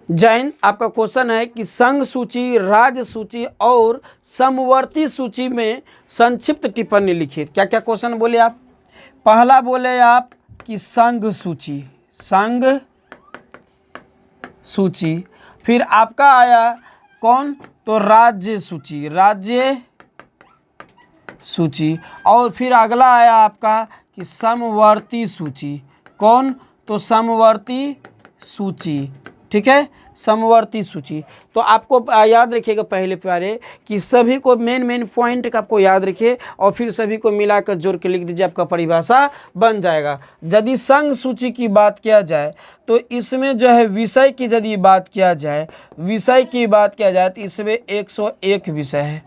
जैन आपका क्वेश्चन है कि संघ सूची, राज्य सूची और समवर्ती सूची में संक्षिप्त टिप्पणी लिखिए। क्या क्या क्वेश्चन बोले आप? पहला बोले आप कि संघ सूची, संघ सूची, फिर आपका आया कौन? तो राज्य सूची, राज्य सूची, और फिर अगला आया आपका कि समवर्ती सूची। कौन? तो समवर्ती सूची। ठीक है, समवर्ती सूची। तो आपको याद रखिएगा पहले प्यारे कि सभी को मेन पॉइंट का आपको याद रखिए और फिर सभी को मिलाकर जोड़ के लिख दीजिए, आपका परिभाषा बन जाएगा। यदि संघ सूची की बात किया जाए तो इसमें जो है विषय की यदि बात किया जाए, विषय की बात किया जाए तो इसमें 101 विषय है।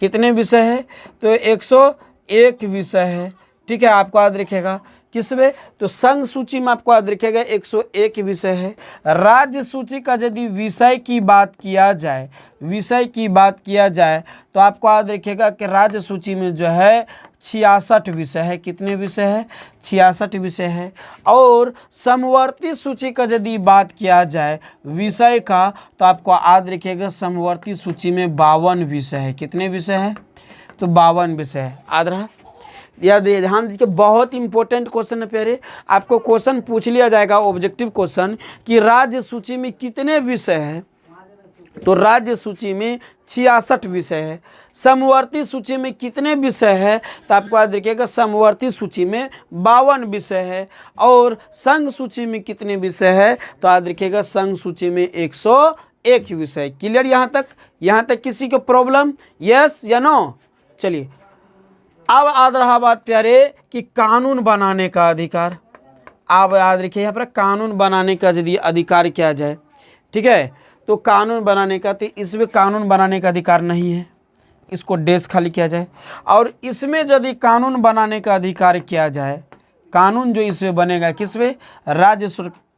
कितने विषय है? तो 101 विषय है। ठीक है, आपको याद रखिएगा किसमें? तो संघ सूची में आपको याद रखिएगा 101 विषय है। राज्य सूची का यदि विषय की बात किया जाए, विषय की बात किया जाए तो आपको याद रखिएगा कि राज्य सूची में जो है 66 विषय है। कितने विषय है? 66 विषय है। और समवर्ती सूची का यदि बात किया जाए विषय का तो आपको याद रखिएगा समवर्ती सूची में 52 विषय है। कितने विषय है? तो 52 विषय है। याद रहा? याद ध्यान दीजिए, बहुत इंपॉर्टेंट क्वेश्चन है प्यारे। आपको क्वेश्चन पूछ लिया जाएगा ऑब्जेक्टिव क्वेश्चन कि राज्य सूची में कितने विषय है, तो राज्य सूची में 66 विषय है। समवर्ती सूची में कितने विषय है, तो आपको याद रखिएगा समवर्ती सूची में 52 विषय है। और संघ सूची में कितने विषय है, तो याद रखिएगा संघ सूची में 101 विषय। क्लियर यहाँ तक? यहाँ तक किसी को प्रॉब्लम? यस या नो? चलिए, अब याद रहा बात प्यारे कि कानून बनाने का अधिकार। आप याद रखिए यहाँ पर कानून बनाने का यदि अधिकार किया जाए, ठीक है, तो कानून बनाने का, तो इसमें कानून बनाने का अधिकार नहीं है, इसको डेश खाली किया जाए। और इसमें यदि कानून बनाने का अधिकार किया जाए, कानून जो इसमें बनेगा किसमें?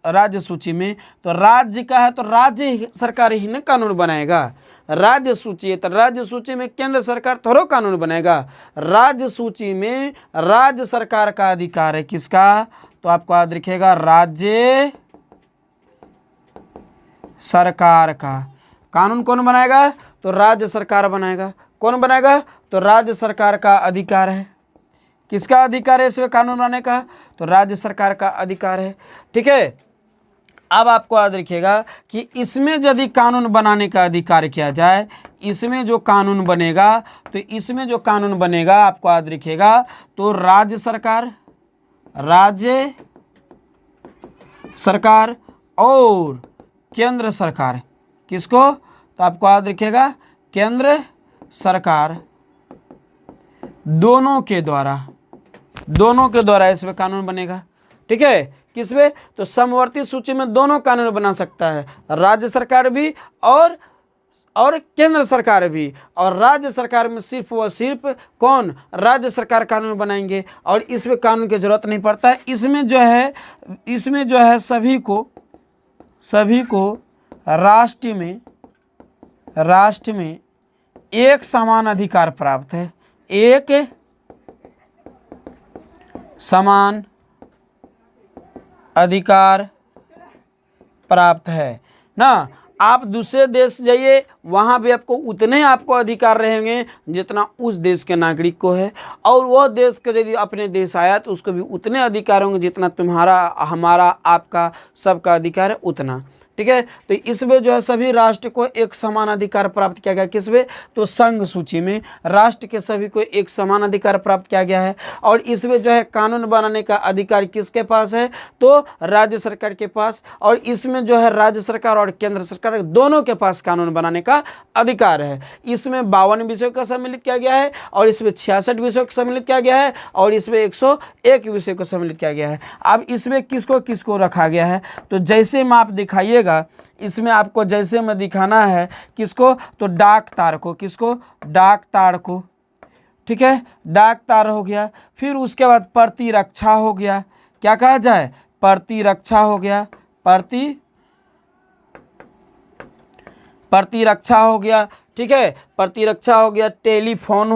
राज्य सूची में। तो राज्य का है तो राज्य सरकार ही ना कानून बनाएगा। राज्य सूची है तो राज्य सूची में केंद्र सरकार थोड़ा कानून बनाएगा। राज्य सूची में राज्य सरकार का अधिकार है। किसका? तो आपको याद रखिएगा राज्य सरकार का। कानून कौन बनाएगा? तो राज्य सरकार बनाएगा। कौन बनाएगा? तो राज्य सरकार का अधिकार है। किसका अधिकार है इसमें कानून बनाने का? तो राज्य सरकार का अधिकार है। ठीक है, अब आपको याद रखिएगा कि इसमें यदि कानून बनाने का अधिकार किया जाए, इसमें जो कानून बनेगा, तो इसमें जो कानून बनेगा आपको याद रखिएगा तो राज्य सरकार और केंद्र सरकार। किसको? तो आपको याद रखिएगा केंद्र सरकार, दोनों के द्वारा इसमें कानून बनेगा। ठीक है, किसमें? तो समवर्ती सूची में दोनों कानून बना सकता है, राज्य सरकार भी और केंद्र सरकार भी। और राज्य सरकार में सिर्फ व सिर्फ कौन? राज्य सरकार कानून बनाएंगे और इसमें कानून की जरूरत नहीं पड़ता है। इसमें जो है सभी को राष्ट्र में एक समान अधिकार प्राप्त है। एक समान अधिकार प्राप्त है ना। आप दूसरे देश जाइए, वहाँ भी आपको उतने आपको अधिकार रहेंगे जितना उस देश के नागरिक को है, और वह देश के यदि अपने देश आया तो उसको भी उतने अधिकार होंगे जितना तुम्हारा, हमारा, आपका, सबका अधिकार है उतना। ठीक है, तो इसमें जो है सभी राष्ट्र को एक समान अधिकार प्राप्त किया गया। किसमें? तो संघ सूची में राष्ट्र के सभी को एक समान अधिकार प्राप्त किया गया है। और इसमें जो है कानून बनाने का अधिकार किसके पास है? तो राज्य सरकार के पास। और इसमें जो है राज्य सरकार और केंद्र सरकार दोनों के पास कानून बनाने का अधिकार है। इसमें 52 विषयों का सम्मिलित किया गया है और इसमें 66 विषयों को सम्मिलित किया गया है और इसमें 101 विषय को सम्मिलित किया गया है। अब इसमें किसको किसको रखा गया है? तो जैसे में आप दिखाइए, इसमें आपको जैसे में दिखाना है किसको? तो डाक तार को। किसको? डाक तार को। ठीक है, डाक तार हो गया। फिर उसके बाद प्रतिरक्षा हो गया। क्या कहा जाए? प्रतिरक्षा हो गया। प्रतिरक्षा हो गया। ठीक है, प्रतिरक्षा हो गया। टेलीफोन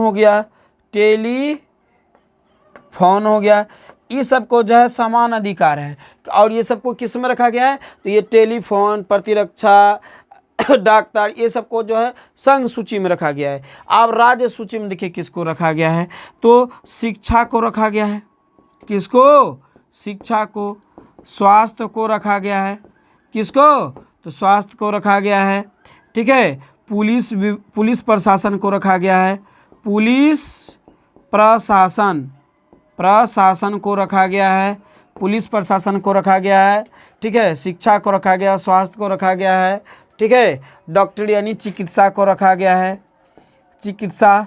हो गया। ये सबको जो है समान अधिकार है। और ये सबको किस में रखा गया है, तो ये टेलीफोन, प्रतिरक्षा, डॉक्टर, ये सबको जो है संघ सूची में रखा गया है। अब राज्य सूची में देखिए किसको रखा गया है, तो शिक्षा को रखा गया है। किसको, शिक्षा को। स्वास्थ्य को रखा गया है। किसको, तो स्वास्थ्य को रखा गया है। ठीक है, पुलिस प्रशासन को रखा गया है। पुलिस प्रशासन को रखा गया है। पुलिस प्रशासन को रखा गया है। ठीक है, शिक्षा को रखा गया, स्वास्थ्य को रखा गया है। ठीक है, डॉक्टर यानी चिकित्सा को रखा गया है। चिकित्सा,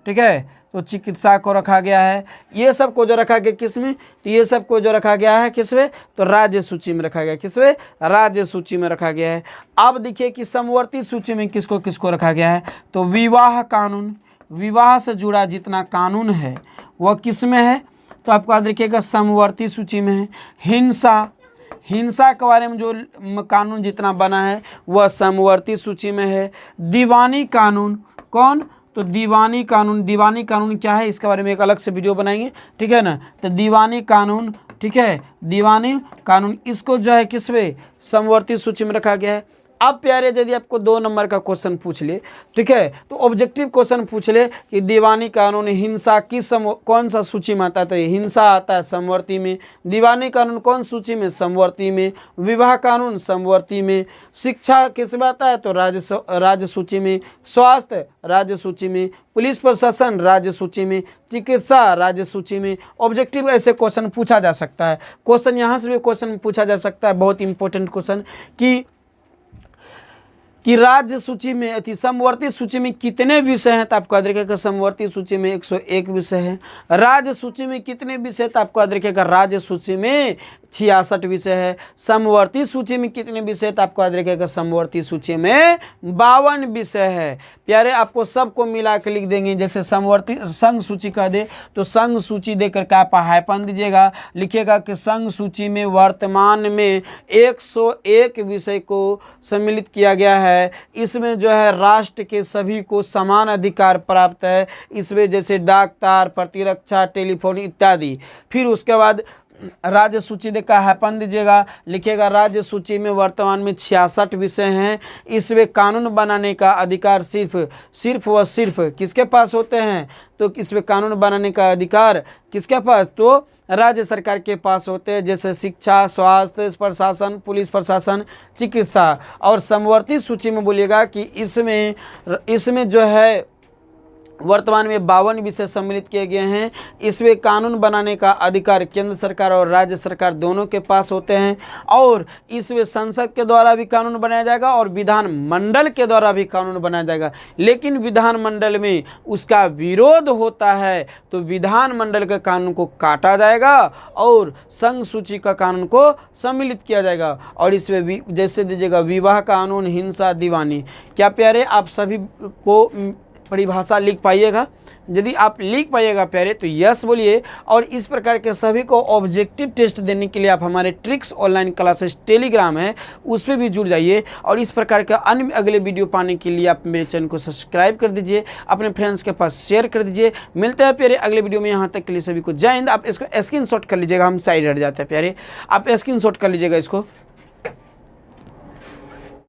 ठीक है, तो चिकित्सा को रखा गया है। ये सब को जो रखा गया किस में, तो ये सब को जो रखा गया है किस में, तो राज्य सूची में रखा गया। किस में, राज्य सूची में रखा गया है। अब देखिए कि समवर्ती सूची में किसको किसको रखा गया है, तो विवाह कानून, विवाह से जुड़ा जितना कानून है वह किस में है, तो आपको याद रखिएगा समवर्ती सूची में है। हिंसा के बारे में जो कानून जितना बना है वह समवर्ती सूची में है। दीवानी कानून, कौन, तो दीवानी कानून क्या है, इसके बारे में एक अलग से वीडियो बनाएंगे। ठीक है ना, तो दीवानी कानून, ठीक है, दीवानी कानून, इसको जो है किस में, समवर्ती सूची में रखा गया है। अब प्यारे यदि आपको 2 नंबर का क्वेश्चन पूछ ले, ठीक है, तो ऑब्जेक्टिव क्वेश्चन पूछ ले कि दीवानी कानून हिंसा किस कौन सा सूची में आता है, तो हिंसा आता है समवर्ती में। दीवानी कानून कौन सूची में, समवर्ती में। विवाह कानून समवर्ती में। शिक्षा किस में आता है, तो राज्य सूची में। स्वास्थ्य राज्य सूची में। पुलिस प्रशासन राज्य सूची में। चिकित्सा राज्य सूची में। ऑब्जेक्टिव ऐसे क्वेश्चन पूछा जा सकता है। क्वेश्चन यहाँ से भी क्वेश्चन पूछा जा सकता है, बहुत इंपॉर्टेंट क्वेश्चन, कि राज्य सूची में अति समवर्ती सूची में कितने विषय हैं, तो आपको याद रखिएगा समवर्ती सूची में 101 विषय हैं। राज्य सूची में कितने विषय, तो आपको याद रखिएगा राज्य सूची में 66 विषय है। समवर्ती सूची में कितने विषय, तो आपको याद रखिएगा समवर्ती सूची में 52 विषय है। प्यारे आपको सबको मिला के लिख देंगे, जैसे समवर्ती संघ सूची कह दे तो संघ सूची देकर के आप हाइफन दीजिएगा, लिखिएगा कि संघ सूची में वर्तमान में 101 विषय को सम्मिलित किया गया है। इसमें जो है राष्ट्र के सभी को समान अधिकार प्राप्त है। इसमें जैसे डॉक्टर, प्रतिरक्षा, टेलीफोन इत्यादि। फिर उसके बाद राज्य सूची देखा हैपन दीजिएगा, लिखिएगा राज्य सूची में वर्तमान में 66 विषय हैं। इसमें कानून बनाने का अधिकार सिर्फ व सिर्फ किसके पास होते हैं, तो इसमें कानून बनाने का अधिकार किसके पास, तो राज्य सरकार के पास होते हैं, जैसे शिक्षा, स्वास्थ्य प्रशासन, पुलिस प्रशासन, चिकित्सा। और समवर्ती सूची में बोलिएगा कि इसमें जो है वर्तमान में 52 विषय सम्मिलित किए गए हैं। इसमें कानून बनाने का अधिकार केंद्र सरकार और राज्य सरकार दोनों के पास होते हैं। और इसमें संसद के द्वारा भी कानून बनाया जाएगा और विधान मंडल के द्वारा भी कानून बनाया जाएगा। लेकिन विधान मंडल में उसका विरोध होता है तो विधान मंडल के कानून को काटा जाएगा और संघ सूची का कानून को सम्मिलित किया जाएगा। और इसमें जैसे दीजिएगा विवाह कानून, हिंसा, दीवानी। क्या प्यारे आप सभी को परिभाषा लिख पाइएगा? यदि आप लिख पाइएगा प्यारे तो यस बोलिए। और इस प्रकार के सभी को ऑब्जेक्टिव टेस्ट देने के लिए आप हमारे ट्रिक्स ऑनलाइन क्लासेस टेलीग्राम है उस पर भी जुड़ जाइए। और इस प्रकार के अन्य अगले वीडियो पाने के लिए आप मेरे चैनल को सब्सक्राइब कर दीजिए, अपने फ्रेंड्स के पास शेयर कर दीजिए। मिलते हैं प्यारे अगले वीडियो में। यहाँ तक के लिए सभी को जय हिंद। आप इसको स्क्रीनशॉट कर लीजिएगा, हम साइड हट जाते हैं प्यारे, आप स्क्रीनशॉट कर लीजिएगा इसको।